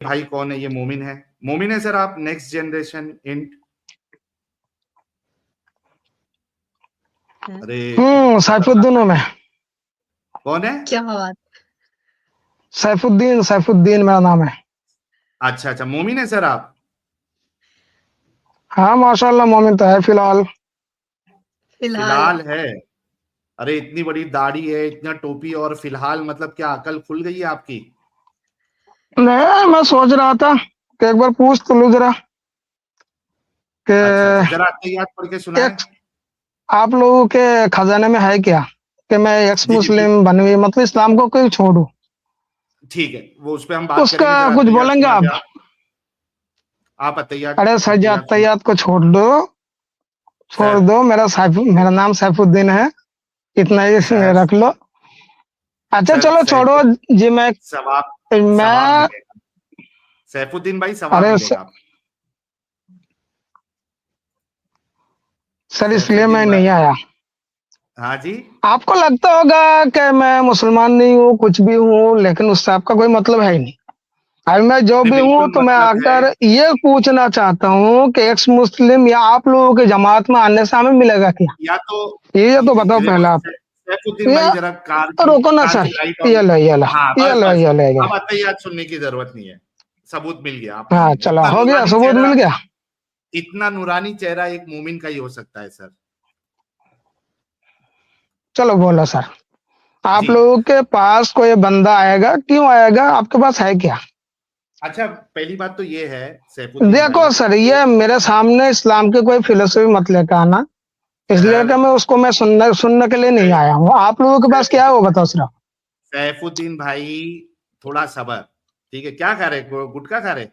भाई कौन है? ये मोमिन है। मोमिन है सर आप नेक्स्ट जनरेशन इंट। अरे सैफुद्दीन हूँ मैं। कौन है? क्या बात। सैफुद्दीन सैफुद्दीन मेरा नाम है। अच्छा अच्छा, मोमिन है सर आप। हाँ माशाल्लाह मोमिन तो है फिलहाल। फिलहाल फिलहाल है। अरे इतनी बड़ी दाढ़ी है, इतना टोपी, और फिलहाल मतलब क्या अकल खुल गई है आपकी? नहीं मैं सोच रहा था कि एक बार पूछ तो लूं जरा कि अच्छा अच्छा, जरा याद पढ़ के सुनाए। एक आप लोगों के खजाने में है क्या कि मैं एक्स जी जी मुस्लिम बनूं, मतलब इस्लाम को क्यों छोड़ूं? ठीक है, वो उस पर हम बात उसका करेंगे। जरा कुछ तैयार बोलेंगे सुना दे आप? आप अतैयात। अरे सर जी अतैयात सुना। अत्तैयात को छोड़ दो, छोड़ सर दो। मेरा नाम सैफुद्दीन है, इतना ही सर रख लो। अच्छा सर चलो छोड़ो सैफुद्दीन, जी। मैं सवाब, सवाब मैं मिलेगा। सैफुद्दीन भाई सवाब अरे मिलेगा आपको। सर इसलिए मैं सैफुद्दीन भाई। नहीं आया। हाँ जी। आपको लगता होगा कि मैं मुसलमान नहीं हूँ, कुछ भी हूँ, लेकिन उससे आपका कोई मतलब है ही नहीं। और मैं जो नहीं भी हूँ बिल्कुल तो मैं मतलब है। आकर ये पूछना चाहता हूँ कि एक्स मुस्लिम या आप लोगों की जमात में आने से हमें मिलेगा क्या? या तो ये तो बताओ देखो पहले आप। सैफुद्दीन या भाई जरा तो रोको ना कार सर। की लाइट ऑन। ये लो ये लो हाँ ये बस लो बस, ये लो ये लो। अब अतैयात सुनने की जरूरत नहीं है। सबूत मिल गया, आप मान हाँ गए। चलो इतना हो गया, नूरानी सबूत चेहरा, मिल गया। इतना नूरानी चेहरा एक मोमिन का ही हो सकता है सर। चलो बोलो सर। आप जी। लोगों के पास कोई बंदा आएगा, क्यों आएगा? आपके पास है क्या? अच्छा पहली बात तो ये है सैफुद्दीन देखो भाई सर, ये मेरे सामने इस्लाम की कोई फिलोसफी मत लेकर आना, इसलिए सर कि मैं उसको मैं सुनने सुनने के लिए नहीं आया हूँ। आप लोगों के पास क्या है वो बताओ सिर्फ। सैफुद्दीन भाई थोड़ा सबर। ठीक है, क्या खा रहे? गुटखा खा रहे?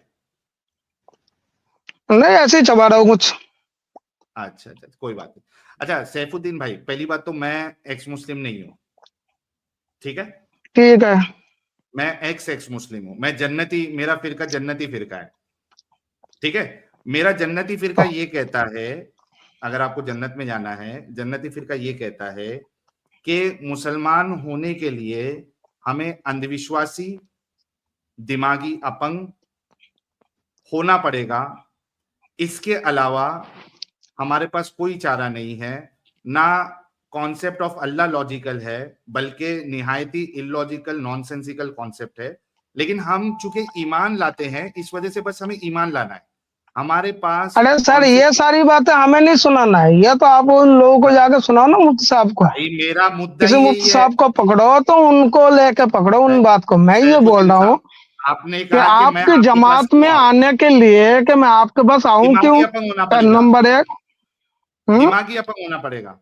नहीं ऐसे ही चबा रहा हूँ कुछ। अच्छा अच्छा, कोई बात नहीं। अच्छा सैफुद्दीन भाई, पहली बात तो मैं एक्स मुस्लिम नहीं हूँ। ठीक है। ठीक है। मैं एक्स एक्स मुस्लिम हूँ। मैं जन्नती, मेरा फिरका जन्नती फिरका है। ठीक है। मेरा जन्नती फिरका ये कहता है, अगर आपको जन्नत में जाना है, जन्नती फिरका ये कहता है कि मुसलमान होने के लिए हमें अंधविश्वासी, दिमागी अपंग होना पड़ेगा। इसके अलावा हमारे पास कोई चारा नहीं है। ना कॉन्सेप्ट ऑफ अल्लाह लॉजिकल है, बल्कि निहायत ही इलॉजिकल नॉनसेंसिकल कॉन्सेप्ट है। लेकिन हम चूंकि ईमान लाते हैं, इस वजह से बस हमें ईमान लाना है। हमारे पास अरे सर ये कॉन्सेप्ट। सारी बातें हमें नहीं सुनाना है, ये तो आप उन लोगों को जाकर सुनाओ ना, मुफ्ती साहब को। भाई मेरा मुद्दा किसी ही मुफ्ती यही है। साहब को पकड़ो तो उनको लेके पकड़ो उन बात को। मैं ये बोल सैफुद्दीन रहा हूँ साहब, आपने कि कहा कि मैं आपकी आपके पास जमात में क्यों आऊं? आने के लिए कि मैं आपके पास आऊं दिमागी क्यों? अपंग होना पड़ेगा। नंबर एक। हम्म। दिमागी अपंग होना पड़ेगा।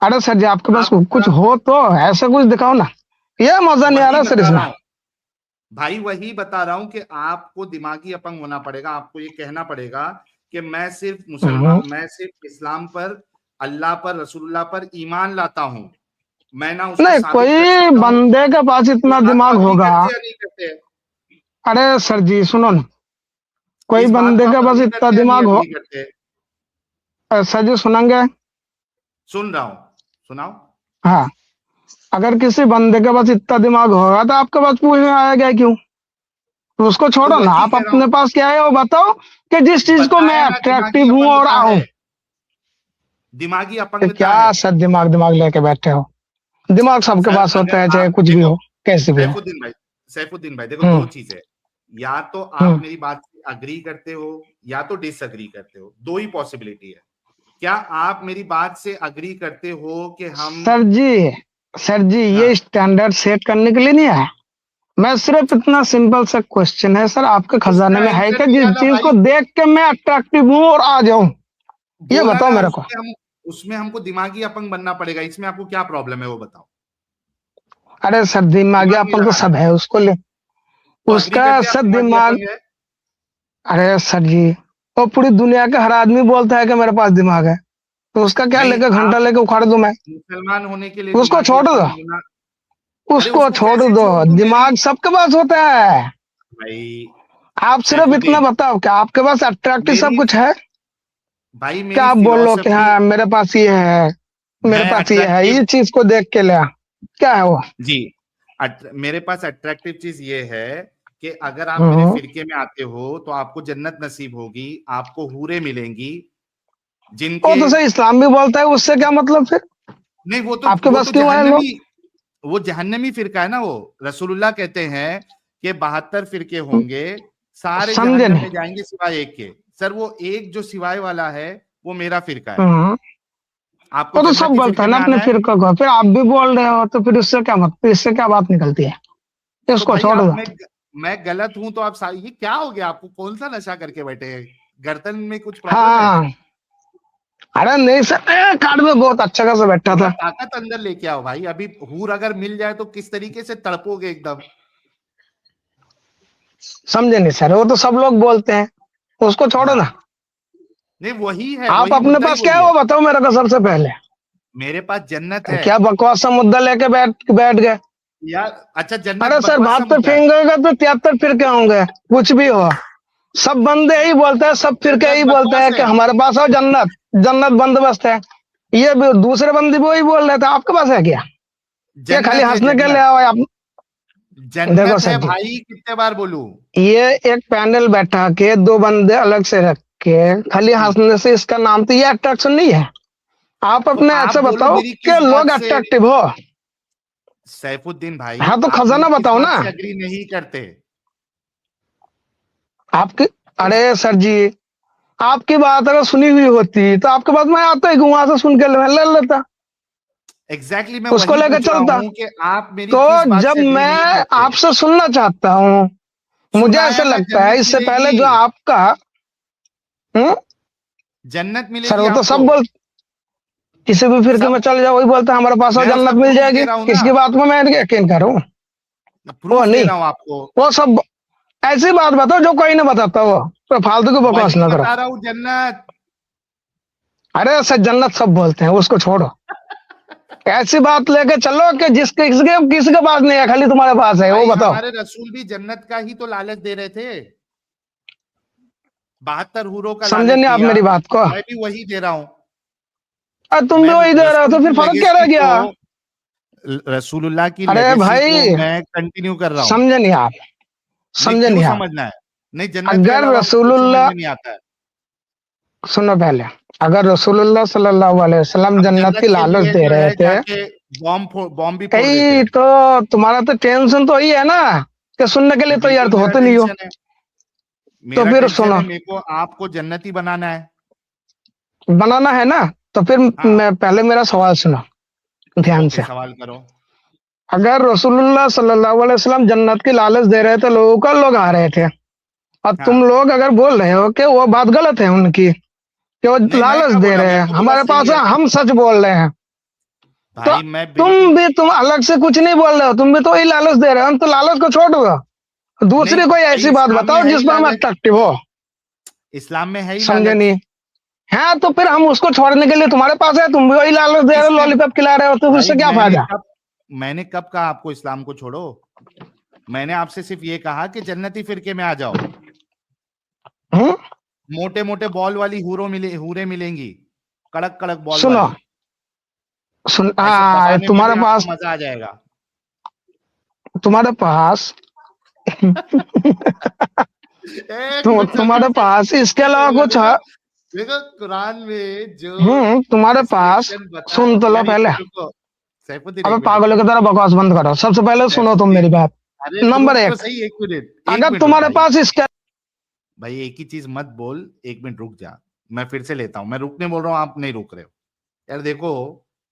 अरे सर जी आपके पास आप कुछ जरा, हो तो ऐसा कुछ दिखाओ ना। ये मजा नहीं आ वही रहा सर बता इसमें। रहा हूं भाई, वही बता रहा हूं कि आपको दिमागी अपंग होना पड़ेगा। आपको ये कहना पड़ेगा कि मैं सिर्फ हम्म। मुसलमान, मैं सिर्फ इस्लाम पर, अल्लाह पर, रसूलुल्लाह पर ईमान लाता हूं। मैं ना उसको नहीं साबित कर कोई सकता हूं। बंदे के पास इस इतना बात को दिमाग अग्री होगा। करते या नहीं करते हैं? अरे सर जी सुनो ना, कोई इस बात बंदे को के आप पास अग्री इतना करते या नहीं दिमाग हो। अग्री करते? सर जी सुनेंगे? सुन रहा हूं, सुनाओ। हाँ। अगर किसी बंदे के पास इतना दिमाग होगा तो आपके पास पूछने आएगा क्यों? तो उसको तो छोड़ो ना, वही आप कह रहा अपने हूं, पास क्या है वो बताओ कि जिस चीज को मैं बताया ना दिमागी अट्रैक्टिव हूं अपंग और का आऊं। है। दिमागी तो अपंगता क्या है। सर दिमाग दिमाग लेके बैठे हो? दिमाग सबके सर पास होता अगर है, चाहे आप कुछ भी देखो हो, कैसे भी हो। सैफुद्दीन भाई, सैफुद्दीन भाई देखो, दो हम्म। चीजें, या तो आप हम्म। मेरी बात से अग्री करते हो या तो डिसअग्री करते हो। दो ही पॉसिबिलिटी है। क्या आप मेरी बात से अग्री करते हो कि हम। सर जी, सर जी ये हाँ स्टैंडर्ड सेट करने के लिए नहीं है। मैं सिर्फ इतना सिंपल सा क्वेश्चन है सर, आपके खजाने उसका में है आंसर क्या जिस निकालो चीज भाई। को देख के मैं अट्रैक्टिव हूं और आ जाऊं? ये बोला बताओ ना, मेरे को। उसमें हमको दिमागी अपंग बनना पड़ेगा। इसमें आपको क्या प्रॉब्लम है वो बताओ। अरे सर दिमाग नहीं दिमागियापन तो लगाना सब है है उसको ले। तो अग्री उसका करते हैं आप सब दिमागी दिमाग। अपंग है। अरे सर जी, वो पूरी दुनिया का हर आदमी बोलता है कि मेरे पास दिमाग है, तो उसका क्या नहीं, लेकर घंटा आप लेके उखाड़ दूं मैं? मुसलमान होने के लिए उसको दिमागी छोड़ दो, अपंग होना। अरे उसको उसको छोड़ कैसे दो। छोड़ दूं मेरी। दिमाग सबके पास होता है। भाई आप सिर्फ इतना सैफुद्दीन, बताओ कि आपके पास अट्रैक्टिव सब मेरी, कुछ है। भाई क्या मेरी आप बोलो कि फिलॉसफी, हाँ मेरे पास ये है, मेरे मैं पास ये है, अट्रैक्टिव। ये चीज को देख के लिया? क्या है वो? जी, मेरे पास अट्रैक्टिव चीज ये है कि अगर आप मेरे हम्म। फिरके में आते हो तो आपको जन्नत नसीब होगी, आपको हूरें मिलेंगी वो जिनके तो सही इस्लाम भी बोलता है, उससे क्या मतलब फिर? नहीं आपके वो पास तो क्यों आए लोग? वो जहन्नमी फिरका है ना। वो रसूलुल्लाह कहते हैं कि 72 फिरके होंगे, सारे समझे जहन्नम नहीं। में जाएंगे सिवाय एक के। सर वो एक जो सिवाय वाला है वो मेरा फिरका है। हम्म। आपको वो तो सब जन्नती बोलता फिरके है ना में अपने आना है फिरका को, फिर आप भी बोल रहे हो, तो फिर उससे क्या मतलब, इससे क्या बात निकलती है? तो इसको भाई छोड़ आप दो। मैं गलत हूं तो आप ये क्या हो गया? आपको कौन सा नशा करके बैठे हैं? गर्दन में कुछ प्रॉब्लम है? हाँ। अरे नहीं सर, कार्ड में बहुत अच्छा खासा बैठा थोड़ा था। ताकत अंदर लेके आओ भाई। अभी हूर अगर मिल जाए तो किस तरीके से तड़पोगे एकदम। समझे नहीं सर, वो तो सब लोग बोलते हैं, उसको छोड़ो ना। हाँ नहीं वही है, आप वही अपने मुद्दा ही पास क्या वही है है। वो बताओ मेरे को सबसे पहले। मेरे पास जन्नत है क्या बकवास सा मुद्दा लेके बैठ बैठ गए? यार। अच्छा जन्नत अरे सर, बकवास सा 72 मुद्दा है। फिंगर तो 73 फिर क्या होंगे? कुछ भी हो, सब बंदे यही बोलते हैं, सब फिर जन्नत यही बोलते बकवास हैं कि है। हमारे पास आओ, जन्नत जन्नत बंदोबस्त है। ये भी दूसरे बंदे भी वही बोल रहे थे, आपके पास है क्या? ये खाली जन्नत है हंसने के लिए जन्नत। आओ आप। देखो जन्नत सर है जी, भाई, कितने बार बोलूं। ये एक पैनल बैठा के दो बंदे अलग से रख के खाली हम्म। हंसने से इसका नाम तो ये अट्रैक्शन नहीं है। आप तो अपने आप ऐसे बोलो बताओ मेरी कि किस लोग बात से। अट्रैक्टिव हो। सैफुद्दीन भाई हाँ तो आप मेरी खजाना किस बताओ बात ना से अग्री नहीं करते? आपकी। किस अरे सर जी, आपकी बात अगर सुनी हुई होती तो आपके पास मैं आता ही वहां से सुन के ले लेता, एग्जैक्टली मैं उसको वही लेकर पूछ रहा चलता। हूं कि आप मेरी तो किस बात जब से अग्री नहीं मैं करते? आपसे सुनना चाहता हूँ, मुझे ऐसा सुनाया ना, लगता है जन्नत इससे मिलेगी। पहले जो आपका। हम्म। जन्नत सर मिलेगी वो तो आपको। सब बोल, किसी भी फिरके में सब चल जाओ वही बोलता है हमारे पास और मैं उसका जन्नत मिल प्रूफ जाएगी। दे रहा हूं ना। किसकी बात में मैं यकीन करूं? वो प्रूफ दे नहीं, रहा हूं आपको। वो सब ऐसी बात बताओ जो कोई नहीं बताता, वो तो फालतू की बकवास वही ना करो। बता रहा हूं, जन्नत। अरे सर, जन्नत सब बोलते हैं, उसको छोड़ो। ऐसी बात लेके चलो कि जिसके किसके किसी के पास नहीं है, खाली तुम्हारे पास है, वो भाई बताओ। हमारे रसूल भी जन्नत का ही तो लालच दे रहे थे। 72 हूरों का समझे लालच नहीं आप दिया। मेरी बात को? मैं भी वही दे रहा हूं। अरे तुम भी मैं वही दे रहे हो, रसूल तो की फिर फर्क क्या रह लेगेसी गया? को रसूलुल्लाह की अरे लेगेसी को भाई, मैं कंटिन्यू कर रहा हूं। समझे नहीं आप, नहीं समझे क्यों नहीं आप। समझना है? नहीं जन्नत के अगर अलावा मुझे कुछ समझ रसूलुल्लाह, में नहीं आता है। सुनो पहले, अगर रसूलुल्लाह सल्लल्लाहु अलैहि वसल्लम हम जन्नत जन्नत की के लालच लिए दे जो रहे है थे, जाके बॉम्ब भी फोड़ देते यही हैं। तो तुम्हारा तो टेंशन तो यही है ना, कि सुनने के ये लिए तो यार बिल्कुल तो मेरा होते नहीं हो। टेंशन है। तो मेरा फिर टेंशन सुनो, है, मेरे को आपको जन्नती बनाना है। बनाना है ना, तो फिर हाँ मैं पहले मेरा सवाल सुनो ध्यान ओके, से। सवाल करो। अगर रसूलुल्लाह सल्लल्लाहु अलैहि वसल्लम जन्नत की लालच दे रहे थे लोगों को, लोग आ रहे थे, और तुम हाँ लोग अगर बोल रहे हो कि वो बात गलत है उनकी, कि वो नहीं मैं लालच क्या दे बोला? रहे मैं हैं, तो बोला हमारे सही पास है, है। हम सच बोल रहे हैं, तो भाई मैं बिल्कुल तुम अलग से कुछ नहीं बोल रहे हो, तुम भी तो वही लालच दे रहे हो, हम तो लालच को छोड़ दो। नहीं। दूसरी कोई भाई ऐसी बात इस्लाम में बताओ है जिस ही पर हम लालच। अट्रैक्टिव हो। इस्लाम में है ही समझे लालच। नहीं? हाँ तो फिर हम उसको छोड़ने के लिए तुम्हारे पास है, तुम भी वही लालच दे रहे हो, किसने? लॉलीपॉप खिला रहे हो, तो भाई उससे क्या फायदा? मैंने कब कहा आपको इस्लाम को छोड़ो? मैंने आपसे सिर्फ ये कहा कि जन्नती फिरके में आ जाओ। हम्म। मोटे मोटे बॉल वाली हूरें मिलेंगी, कड़क कड़क बॉल सुनो, वाली। ऐसे दबाने में भी आपको मजा आ जाएगा। तुम्हारे पास एक मिनट सर, तुम्हारे पास इसके अलावा कुछ है? देखो देखो कुरान में जो तुम्हारे पास, डिस्क्रिप्शन बता। सुन तो लो यार एक पहले। मिनट रुको। सैफुद्दीन अबे एक मिनट पागलों रुको। की तरह बकवास बंद करो, सबसे पहले सुनो तुम मेरी सैफुद्दीन, बात। अरे नंबर रुक तो एक, सही, एक अगर मिनट रुक तुम्हारे भाई। पास इसके। भाई एक ही चीज मत बोल, एक मिनट रुक जा। मैं फिर से लेता हूँ, मैं रुकने बोल रहा हूँ, आप नहीं रुक रहे हो। यार देखो,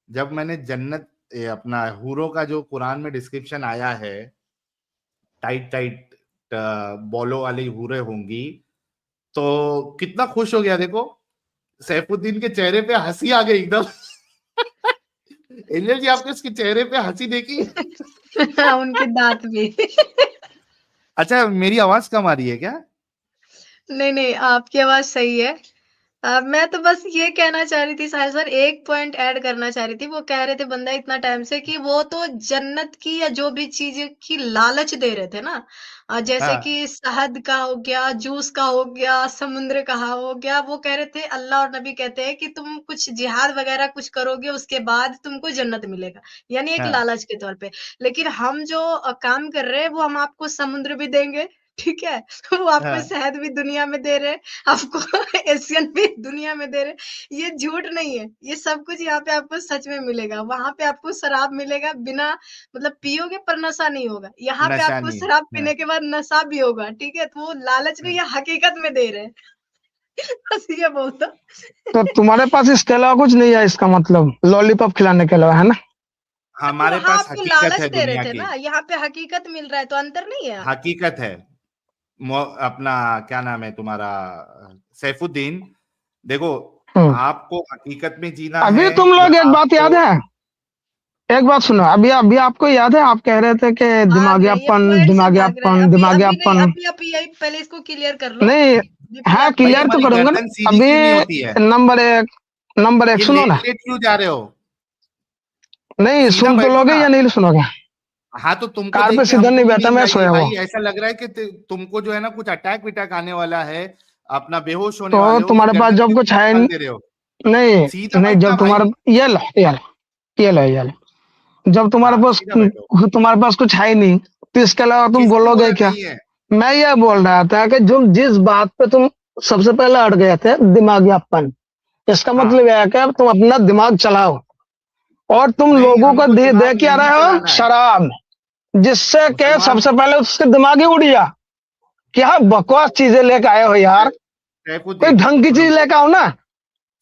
जब मैंने जन्नत अपना हूरों का जो कुरान में डिस्क्रिप्शन आया है, टाइट टाइट बॉलो वाली हूरें होंगी, तो कितना खुश हो गया देखो। सैफुद्दीन के चेहरे पे हंसी आ गई एकदम। एंजल जी आपने उसके चेहरे पे हंसी देखी? उनके दांत भी। अच्छा मेरी आवाज कम आ रही है क्या? नहीं नहीं, आपकी आवाज सही है। मैं तो बस ये कहना चाह रही थी साहिल सर, एक पॉइंट ऐड करना चाह रही थी। वो कह रहे थे बंदा इतना टाइम से कि वो तो जन्नत की या जो भी चीज की लालच दे रहे थे ना। जैसे हाँ कि शहद का हो गया, जूस का हो गया, समुद्र का हो गया। वो कह रहे थे अल्लाह और नबी कहते हैं कि तुम कुछ जिहाद वगैरह कुछ करोगे उसके बाद तुमको जन्नत मिलेगा, यानी एक हाँ लालच के तौर पे। लेकिन हम जो काम कर रहे हैं वो हम आपको समुद्र भी देंगे, ठीक है? वो आपको हाँ, शहद भी दुनिया में दे रहे हैं, आपको एशियन भी दुनिया में दे रहे हैं। ये झूठ नहीं है, ये सब कुछ यहाँ पे आपको सच में मिलेगा। वहाँ पे आपको शराब मिलेगा बिना मतलब पियोगे पर नशा नहीं होगा। यहाँ पे नशा आपको नहीं शराब है। हाँ, पीने के बाद नशा भी होगा, ठीक है? तो वो लालच नहीं, हाँ। ये हकीकत में दे रहे हैं। बस ये बोल दो। तो तुम्हारे पास इसके अलावा कुछ नहीं है, इसका मतलब लॉलीपॉप खिलाने के अलावा, है ना? तो हमारे वहाँ पास आपको हकीकत लालच है दे रहे दुनिया थे की, ना, यहाँ पे हकीकत मिल रहा है, तो अंतर नहीं है? हकीकत है। अपना क्या नाम है तुम्हारा, सैफुद्दीन, देखो, हम्म। आपको हकीकत में जीना अभी है तुम या लोग एक बात आपको, याद है, एक बात सुनो, अभी अभी आपको याद है, आप कह रहे थे कि भाग रहे हैं, ये दिमागियापन, पॉइंट से भाग रहे हैं। दिमागियापन, अभी अभी नहीं, दिमागियापन। अभी आप यही पहले इसको क्लियर कर लो। नहीं, अभी पहले हाँ आप भाई क्लियर क्लियर तो हमारी करो। करूंगा ना। गर्दन सीधी अभी क्यों नहीं होती है? नंबर एक ये सुनो लेट ना। लेट क्यों जा रहे हो? नहीं, सीधा सुन तो बैठो लोगे ना। या नहीं सुनोगे? हाँ, तो तुमको कार देख पे के सीधा हमको नहीं भी बैठा, नींद मैं आई है सोया हुआ। भाई, ऐसा लग रहा है कि तुमको जो है ना कुछ अटैक विटैक आने वाला है, अपना बेहोश होने तो वाले हो, फिर तुम्हारे पास गर्दन जब क्यों कुछ सीधा है निकाल दे रहे हो? नहीं, सीधा नहीं, बैठना जब भाई। तुम्हारा ये लो, जब तुम्हारे हाँ, पास सीधा बैठो। कुछ है ही नहीं, तो इसके अलावा तुम किसने बोला बोलोगे क्या? नहीं है? मैं ये बोल रहा था कि जो जिस बात पे तुम सबसे पहले अड़ गए थे, दिमागियापन, इसका मतलब हाँ, यह है कि अब तुम अपना दिमाग चलाओ, और तुम नहीं, लोगों को हमको दे दिमाग दे क्या नहीं रहे हो चलाना है। शराब, जिससे कि मुसलमान, सबसे पहले उसके दिमाग ही उड़ जा। क्या बकवास चीजें लेके आए हो यार, कोई सैफुद्दीन ढंग की सुनो, चीज लेके आओ ना,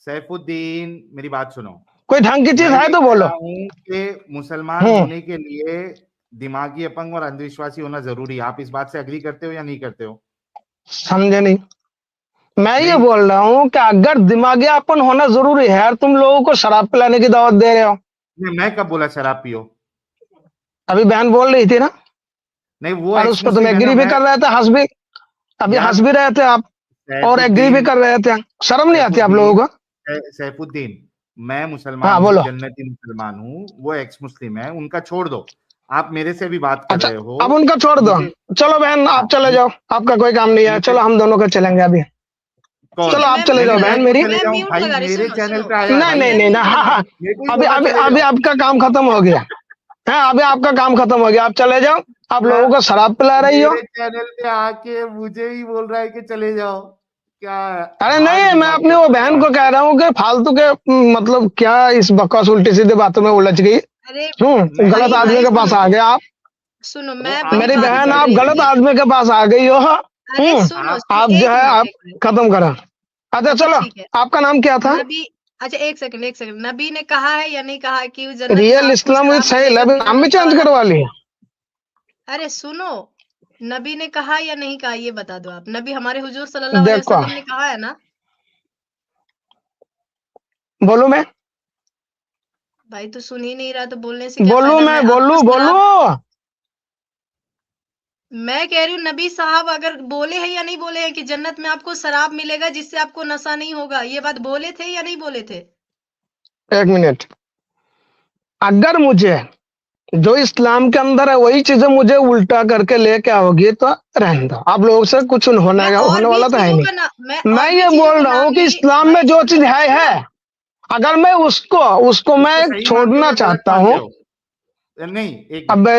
सैफुद्दीन मेरी बात सुनो। कोई ढंग की चीज मैं है ये तो कह बोलो। रहा हूँ कि मुसलमान हम्म। होने के लिए दिमागी अपंग और अंधविश्वासी होना जरूरी है। आप इस बात से अग्री करते हो या नहीं करते हो? समझे नहीं? मैं ये नहीं, बोल रहा हूँ कि अगर दिमागियापन होना जरूरी है यार, तुम लोगों को शराब पिलाने की दावत दे रहे हो। मैं कब बोला शराब पियो? अभी बहन बोल रही थी ना, नहीं, वो और एक्स उस पर तुम मुस्लिम है ना। एग्री भी मैं, कर रहे थे, अभी यार, हंस भी रहे थे आप, और एग्री भी सैफुद्दीन, कर रहे थे। शर्म नहीं आती आप सैफुद्दीन, लोगों को? सैफुद्दीन, मैं हाँ मुसलमान हूँ, बोलो। जन्नती मुसलमान हूँ, वो एक्स मुस्लिम है, उनका छोड़ दो। आप मेरे से भी बात कर अच्छा, रहे हो। अब उनका छोड़ दो। मुझे, चलो बहन, हाँ, आप चले जाओ, आपका कोई काम नहीं है, मुझे, चलो हम दोनों को चलेंगे अभी। कौन? चलो ठीक है, आप मैं चले म्यूट जाओ लगा बहन रही हूँ, मेरी। चले मैं जाऊं म्यूट भाई? लगा रही हूँ। मेरे सुनो, चैनल सुनो, पे आया है नहीं, भाई, नहीं, मैं नहीं, मेरे ना, म्यूट हाँ, लगा रही हाँ। को ही अभी बोलना अभी चले अभी जाओ। आपका काम खत्म हो गया है, अभी आपका काम खत्म हो गया, आप चले जाओ। आप क्या? लोगों को शराब पिला रही हो। मेरे चैनल पे आके मुझे ही बोल रहा है कि चले जाओ? क्या अरे हार्ड नहीं, मैं दिमाग अपनी के वो लोग बहन हो को आप। कह रहा हूँ कि फालतू के मतलब क्या इस बकवास उल्टी सीधी बातों में उलझ गई। अरे गलत नहीं, भाई आदमी भाई के पास सुनो, आ गए आप। सुनो, तो मैं वही आप मेरी बात बहन, बोल आप रही गलत थी। आदमी के पास आ गई हो। अरे हम्म। सुनो, आप सुनो, आप जो एक है, मिनट, आप एक मिनट। खत्म करो। अच्छा अच्छा चलो, ठीक है। आपका नाम क्या था? नबी, अच्छा एक सेकंड, एक सेकंड। नबी ने कहा है या नहीं कहा कि उस जन्नत में रियल आपको इस्लाम विद शराब सही, मिलेगा अभी बिना नाम भी नशा चेंज वाला? करवा लिया। अरे सुनो, नबी ने कहा या नहीं कहा ये बता दो आप। नबी हमारे हुजूर सल्लल्लाहु अलैहि देखो, वसल्लम ने कहा है ना? बोलू मैं? भाई तो सुन ही नहीं रहा तो बोलने से क्या फायदा? मैं आपको बोलू। शराब, मैं कह रही हूँ नबी साहब अगर बोले हैं या नहीं बोले हैं कि जन्नत में आपको शराब मिलेगा जिससे आपको नशा नहीं होगा, ये बात बोले थे या नहीं बोले थे? एक मिनट, अगर मुझे जो इस्लाम के अंदर है वही चीजें मुझे उल्टा करके लेके आओगी तो रहने दो, आप लोगों से कुछ मैं और होने भी वाला तो है चीजों नहीं। का ना, मैं मैं और भी ये चीजों बोल का रहा नाम हूँ कि नहीं, इस्लाम में भाई जो चीज सुनो, है, सुनो। अगर मैं उसको उसको इसको मैं सही मानते हो छोड़ना या गलत चाहता मानते हूँ। हो? नहीं, एक अब मिनट।